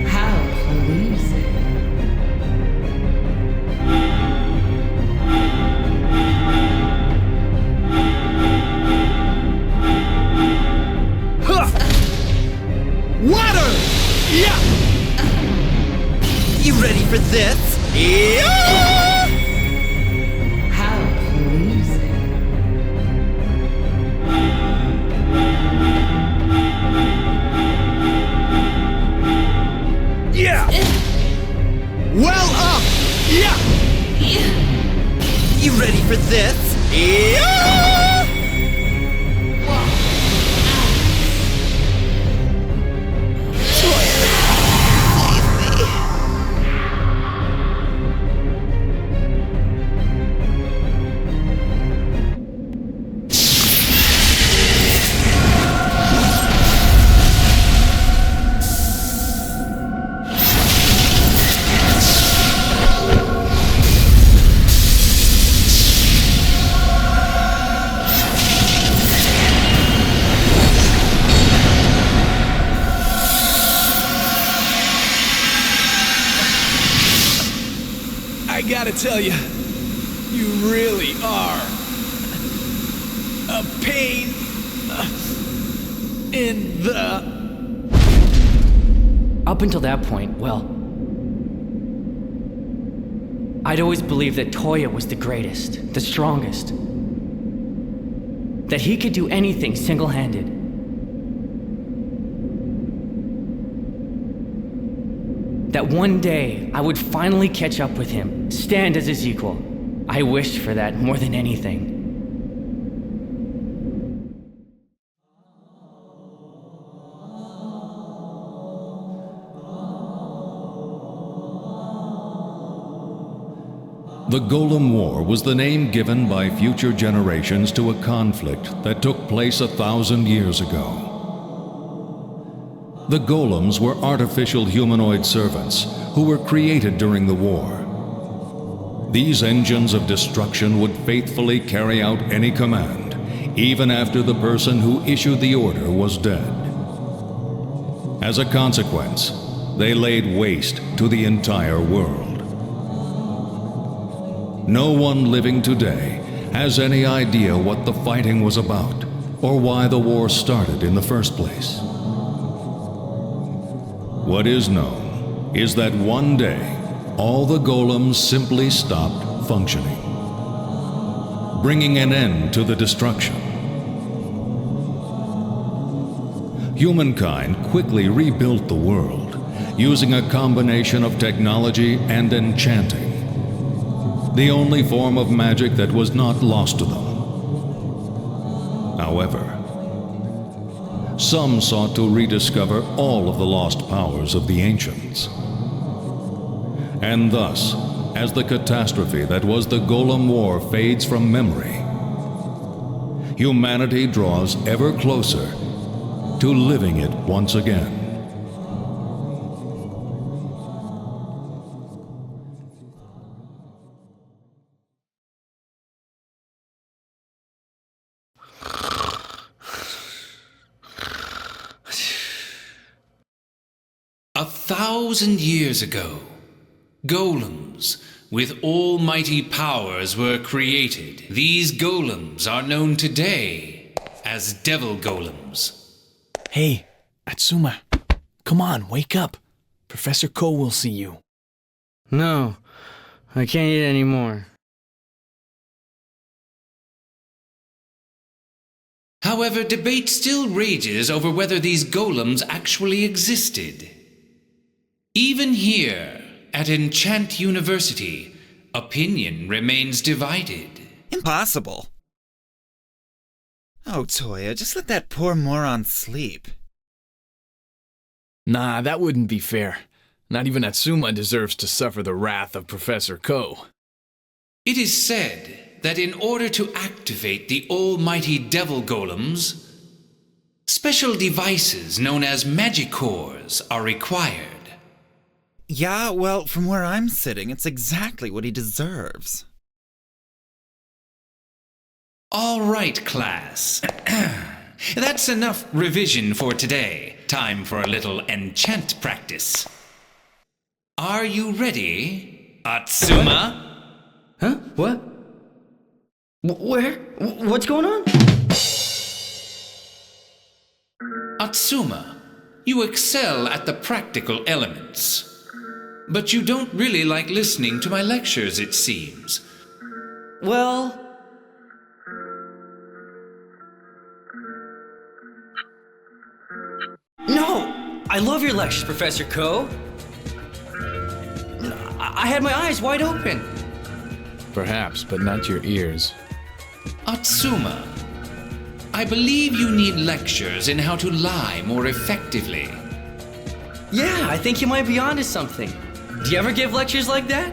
How pleasing. Water! Yeah! You ready for this? How pleasing. Yeah! Well up! Yeah! You ready for this? I gotta tell you, you really are a pain in the... Up until that point, well, I'd always believed that Toya was the greatest, the strongest. That he could do anything single-handed. That one day, I would finally catch up with him, stand as his equal. I wished for that more than anything. The Golem War was the name given by future generations to a conflict that took place 1,000 years ago. The golems were artificial humanoid servants who were created during the war. These engines of destruction would faithfully carry out any command, even after the person who issued the order was dead. As a consequence, they laid waste to the entire world. No one living today has any idea what the fighting was about or why the war started in the first place. What is known is that one day, all the golems simply stopped functioning, bringing an end to the destruction. Humankind quickly rebuilt the world, using a combination of technology and enchanting, the only form of magic that was not lost to them. However, some sought to rediscover all of the lost powers of the ancients. And thus, as the catastrophe that was the Golem War fades from memory, humanity draws ever closer to living it once again. A 1,000 years ago, golems with almighty powers were created. These golems are known today as devil golems. Hey, Atsuma, come on, wake up. Professor Ko will see you. No, I can't eat anymore. However, debate still rages over whether these golems actually existed. Even here, at Enchant University, opinion remains divided. Impossible. Oh, Toya, just let that poor moron sleep. Nah, that wouldn't be fair. Not even Atsuma deserves to suffer the wrath of Professor Ko. It is said that in order to activate the almighty devil golems, special devices known as magic-cores are required. Yeah, well, from where I'm sitting, it's exactly what he deserves. All right, class. That's enough revision for today. time for a little enchant practice. Are you ready, Atsuma? Huh? What? Where? What's going on? Atsuma, you excel at the practical elements. But you don't really like listening to my lectures, it seems. Well... No! I love your lectures, Professor Ko. I had my eyes wide open. Perhaps, but not your ears. Atsuma, I believe you need lectures in how to lie more effectively. Yeah, I think you might be onto something. Do you ever give lectures like that?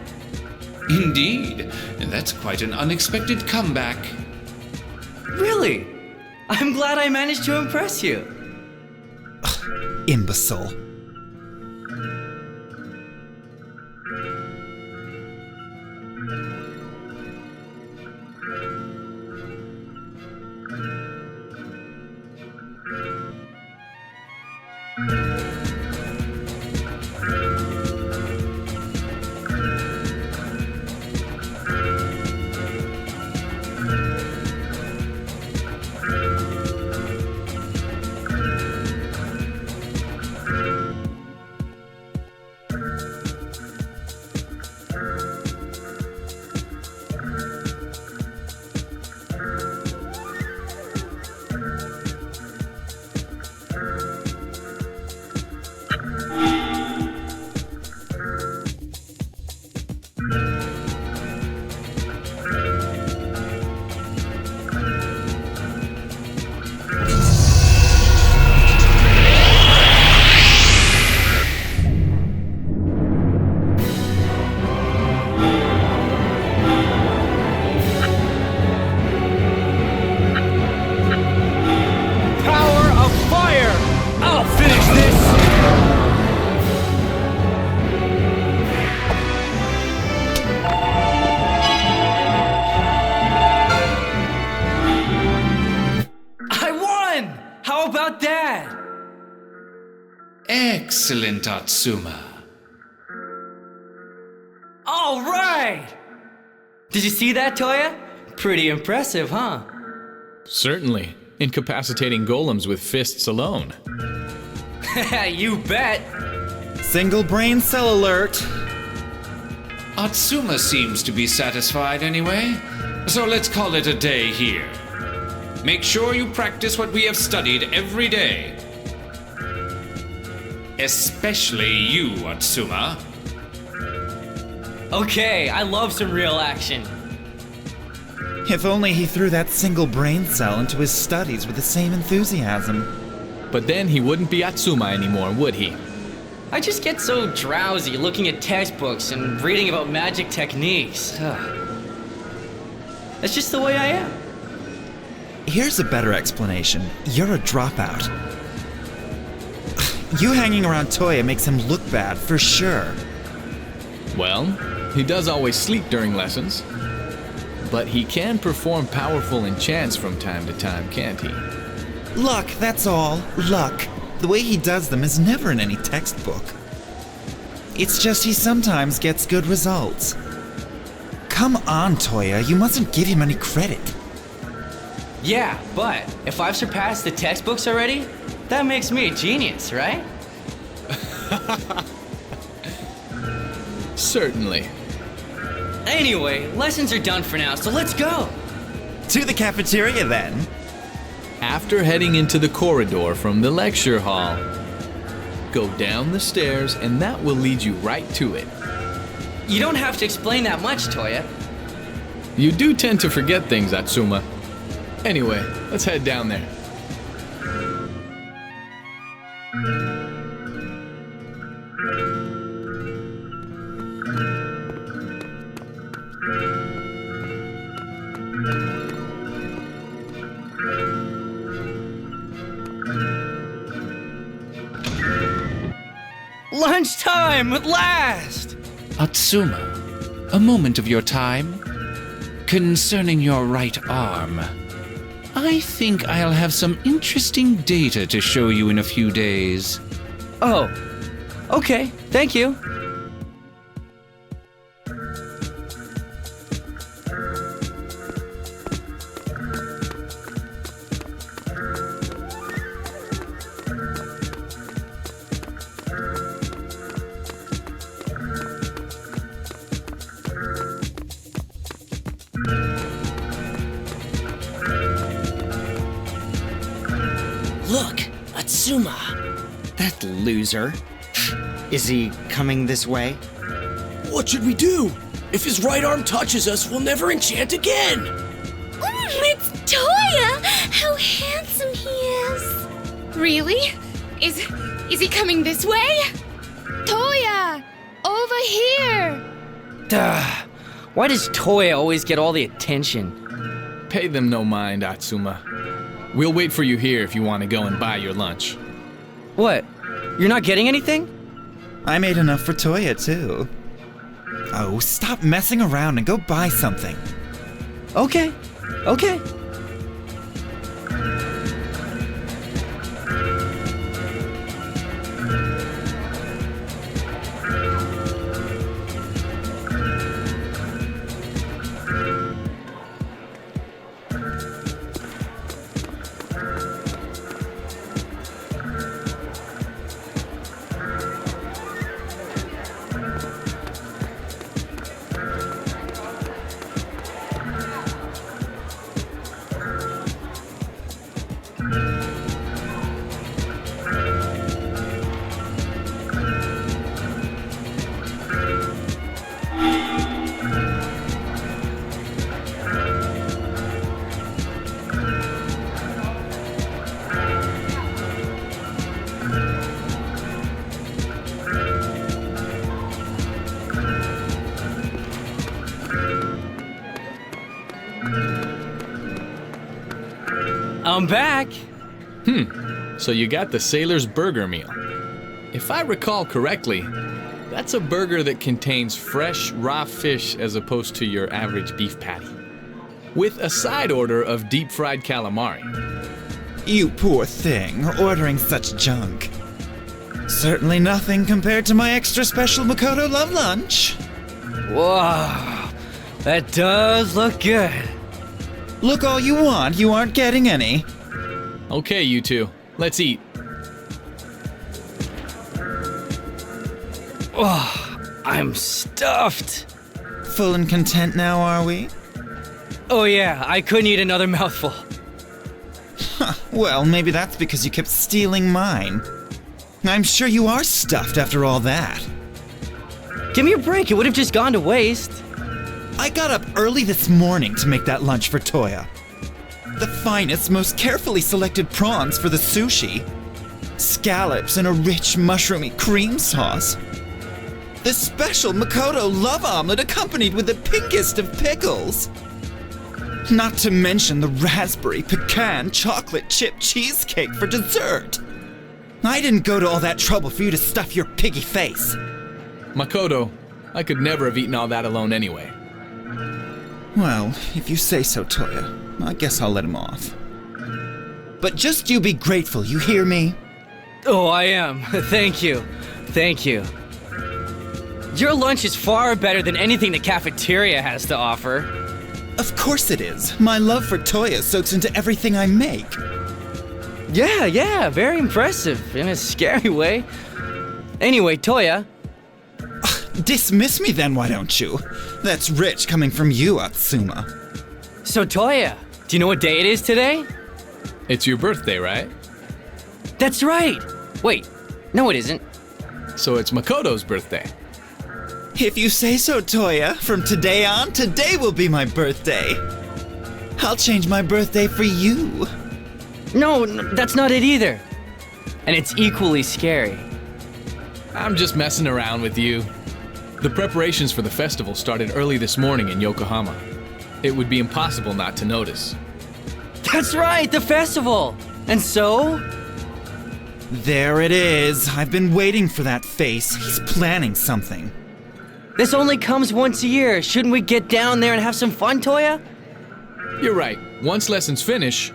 Indeed, and that's quite an unexpected comeback. Really? I'm glad I managed to impress you. Imbecile. Excellent, Atsuma. All right! Did you see that, Toya? Pretty impressive, huh? Certainly. Incapacitating golems with fists alone. You bet! Single brain cell alert. Atsuma seems to be satisfied anyway, so let's call it a day here. Make sure you practice what we have studied every day. Especially you, Atsuma. Okay, I love some real action. If only he threw that single brain cell into his studies with the same enthusiasm. But then he wouldn't be Atsuma anymore, would he? I just get so drowsy looking at textbooks and reading about magic techniques. That's just the way I am. Here's a better explanation. You're a dropout. You hanging around Toya makes him look bad, for sure. Well, he does always sleep during lessons. But he can perform powerful enchants from time to time, can't he? Luck, that's all. Luck. The way he does them is never in any textbook. It's just he sometimes gets good results. Come on, Toya, you mustn't give him any credit. Yeah, but if I've surpassed the textbooks already, that makes me a genius, right? Certainly. Anyway, lessons are done for now, so let's go! To the cafeteria, then. After heading into the corridor from the lecture hall, go down the stairs and that will lead you right to it. You don't have to explain that much, Toya. You do tend to forget things, Atsuma. Anyway, let's head down there. Lunchtime at last! Atsuma, a moment of your time. Concerning your right arm, I think I'll have some interesting data to show you in a few days. Oh, okay, thank you. Look, Atsuma. That loser. Is he coming this way? What should we do? If his right arm touches us, we'll never enchant again! It's Toya! How handsome he is! Really? Is he coming this way? Toya! Over here! Duh. Why does Toya always get all the attention? Pay them no mind, Atsuma. We'll wait for you here if you want to go and buy your lunch. What? You're not getting anything? I made enough for Toya, too. Oh, stop messing around and go buy something. Okay. I'm back. So you got the sailor's burger meal. If I recall correctly, that's a burger that contains fresh, raw fish as opposed to your average beef patty, with a side order of deep-fried calamari. You poor thing, ordering such junk. Certainly nothing compared to my extra special Makoto Love Lunch. Whoa, that does look good. Look all you want, you aren't getting any. Okay, you two, let's eat. Oh, I'm stuffed. Full and content now, are we? Oh yeah, I couldn't eat another mouthful. Well, maybe that's because you kept stealing mine. I'm sure you are stuffed after all that. Give me a break, it would have just gone to waste. I got up early this morning to make that lunch for Toya. The finest, most carefully selected prawns for the sushi. Scallops in a rich, mushroomy cream sauce. The special Makoto love omelet accompanied with the pinkest of pickles. Not to mention the raspberry pecan chocolate chip cheesecake for dessert. I didn't go to all that trouble for you to stuff your piggy face. Makoto, I could never have eaten all that alone anyway. Well, if you say so, Toya, I guess I'll let him off. But just you be grateful, you hear me? Oh, I am. Thank you. Thank you. Your lunch is far better than anything the cafeteria has to offer. Of course it is. My love for Toya soaks into everything I make. Yeah, very impressive in a scary way. Anyway, Toya. Dismiss me then, why don't you? That's rich coming from you, Atsuma. So, Toya, do you know what day it is today? It's your birthday, right? That's right. Wait, no it isn't. So it's Makoto's birthday. If you say so, Toya, from today on, today will be my birthday. I'll change my birthday for you. No, that's not it either. And it's equally scary. I'm just messing around with you. The preparations for the festival started early this morning in Yokohama. It would be impossible not to notice. That's right, the festival! And so? There it is. I've been waiting for that face. He's planning something. This only comes once a year. Shouldn't we get down there and have some fun, Toya? You're right. Once lessons finish,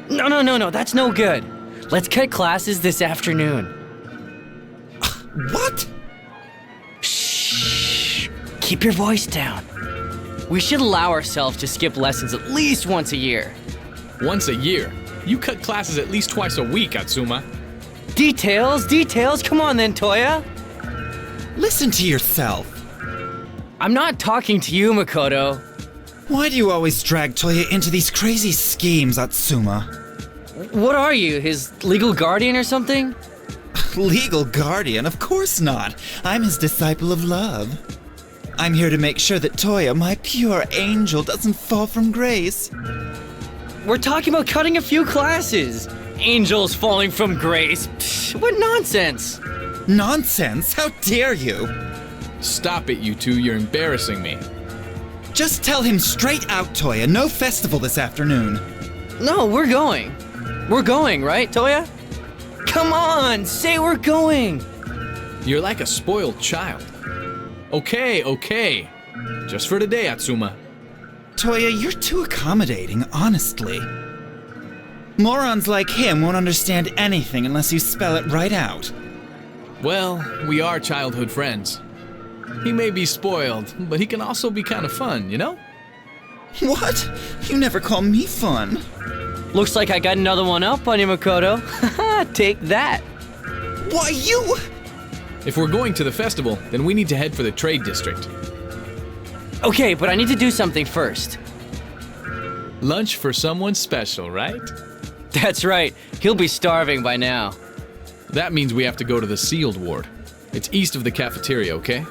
No, that's no good. Let's cut classes this afternoon. What? Shh. Keep your voice down. We should allow ourselves to skip lessons at least once a year. Once a year? You cut classes at least twice a week, Atsuma. Details. Come on then, Toya. Listen to yourself. I'm not talking to you, Makoto. Why do you always drag Toya into these crazy schemes, Atsuma? What are you, his legal guardian or something? Legal guardian? Of course not. I'm his disciple of love. I'm here to make sure that Toya, my pure angel, doesn't fall from grace. We're talking about cutting a few classes. Angels falling from grace. Psh, what nonsense. Nonsense? How dare you? Stop it, you two. You're embarrassing me. Just tell him straight out, Toya. No festival this afternoon. No, we're going. We're going, right, Toya? Come on, say we're going. You're like a spoiled child. Okay. Just for today, Atsuma. Toya, you're too accommodating, honestly. Morons like him won't understand anything unless you spell it right out. Well, we are childhood friends. He may be spoiled, but he can also be kind of fun, you know? What? You never call me fun. Looks like I got another one up on you, Makoto. Haha, take that. Why, you... If we're going to the festival, then we need to head for the trade district. Okay, but I need to do something first. Lunch for someone special, right? That's right. He'll be starving by now. That means we have to go to the sealed ward. It's east of the cafeteria, okay?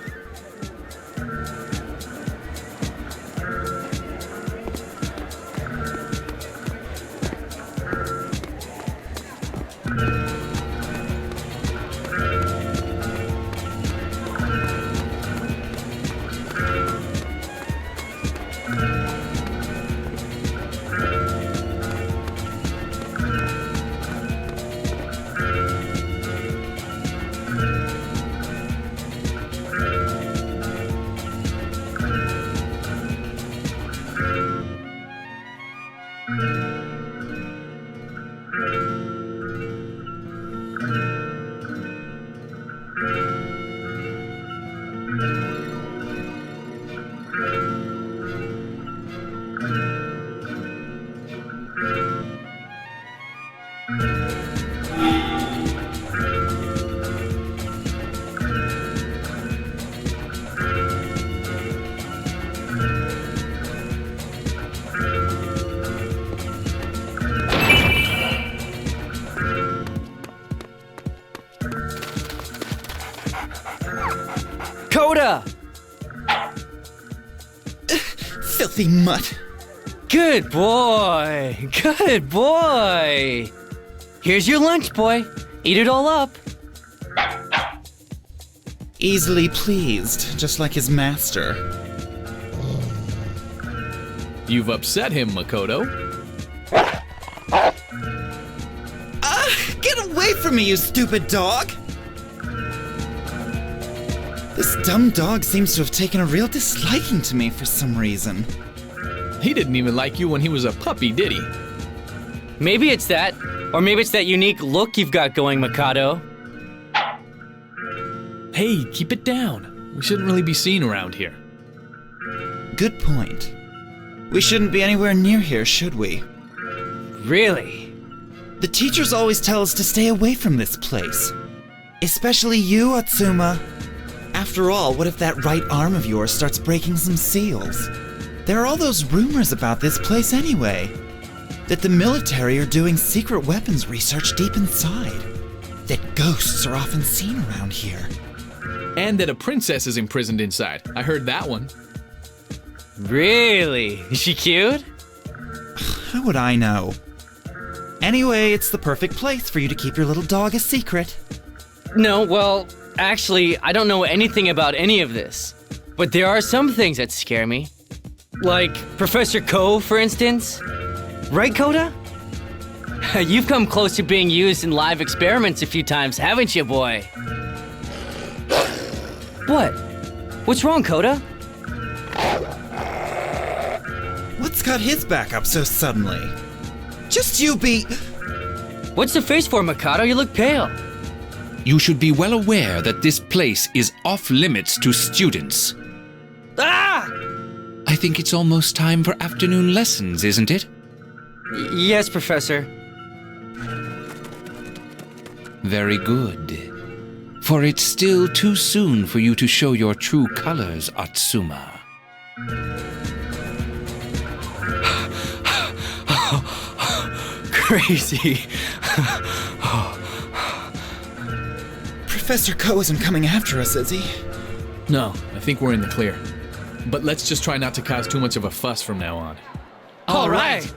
Coda! Filthy mutt. Good boy. Here's your lunch, boy. Eat it all up. Easily pleased, just like his master. You've upset him, Makoto. Get away from me, you stupid dog! This dumb dog seems to have taken a real disliking to me for some reason. He didn't even like you when he was a puppy, did he? Maybe it's that, or maybe it's that unique look you've got going, Mikado. Hey, keep it down. We shouldn't really be seen around here. Good point. We shouldn't be anywhere near here, should we? Really? The teachers always tell us to stay away from this place. Especially you, Atsuma. After all, what if that right arm of yours starts breaking some seals? There are all those rumors about this place anyway. That the military are doing secret weapons research deep inside. That ghosts are often seen around here. And that a princess is imprisoned inside. I heard that one. Really? Is she cute? How would I know? Anyway, it's the perfect place for you to keep your little dog a secret. No, well, actually, I don't know anything about any of this. But there are some things that scare me. Like Professor Ko, for instance. Right, Koda? You've come close to being used in live experiments a few times, haven't you, boy? What? What's wrong, Koda? What's got his back up so suddenly? Just you be... What's the face for, Mikado? You look pale. You should be well aware that this place is off limits to students. Ah! I think it's almost time for afternoon lessons, isn't it? Yes, Professor. Very good. For it's still too soon for you to show your true colors, Atsuma. Crazy. Professor Ko isn't coming after us, is he? No, I think we're in the clear. But let's just try not to cause too much of a fuss from now on. All right.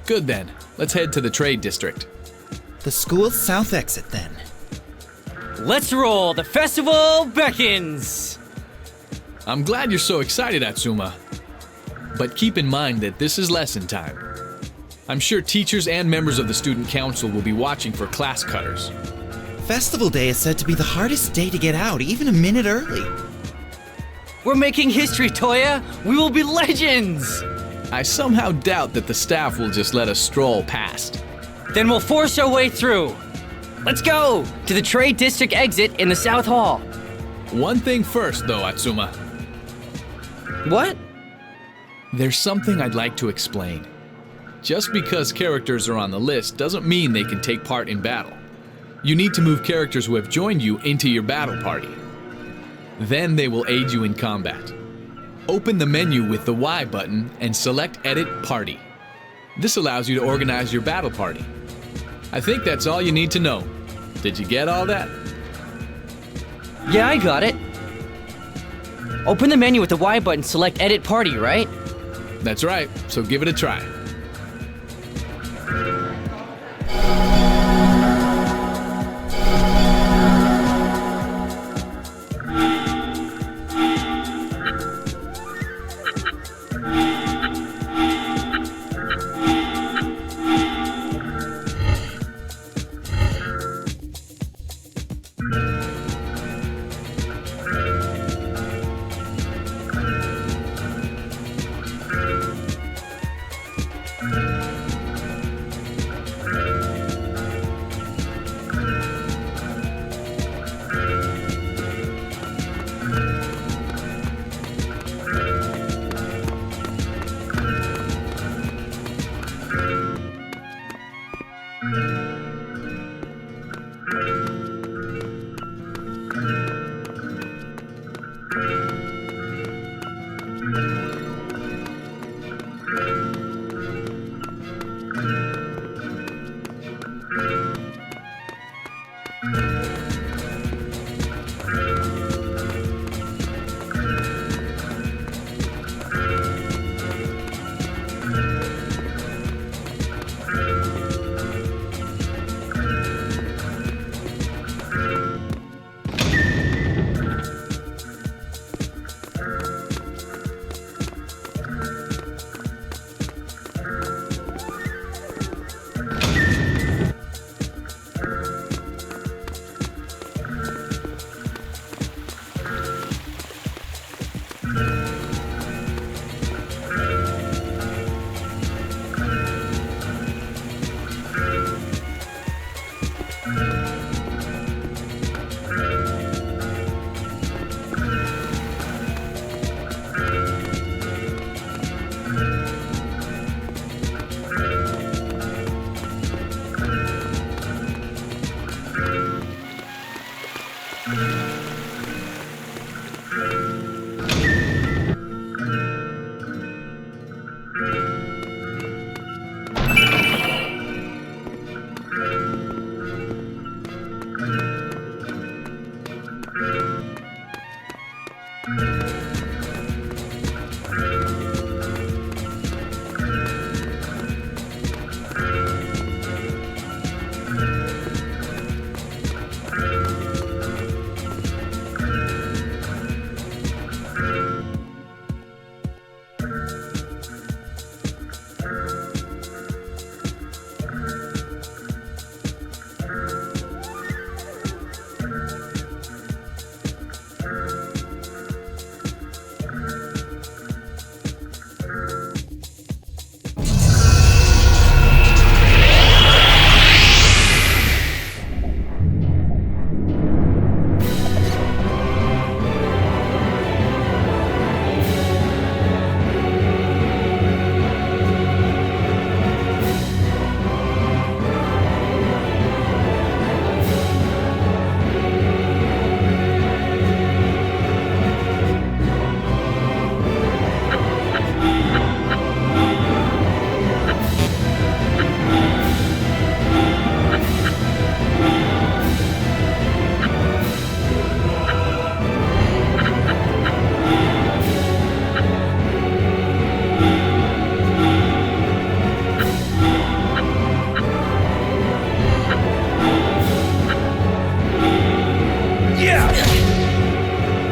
Good then. Let's head to the trade district. The school's south exit, then. Let's roll. The festival beckons. I'm glad you're so excited, Atsuma. But keep in mind that this is lesson time. I'm sure teachers and members of the student council will be watching for class cutters. Festival Day is said to be the hardest day to get out, even a minute early. We're making history, Toya. We will be legends. I somehow doubt that the staff will just let us stroll past. Then we'll force our way through. Let's go to the trade district exit in the South Hall. One thing first, though, Atsuma. What? There's something I'd like to explain. Just because characters are on the list doesn't mean they can take part in battle. You need to move characters who have joined you into your battle party. Then they will aid you in combat. Open the menu with the Y button and select Edit Party. This allows you to organize your battle party. I think that's all you need to know. Did you get all that? Yeah, I got it. Open the menu with the Y button, select Edit Party, right? That's right, so give it a try.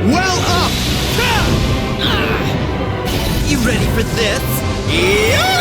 Well up! You ready for this? Yeah!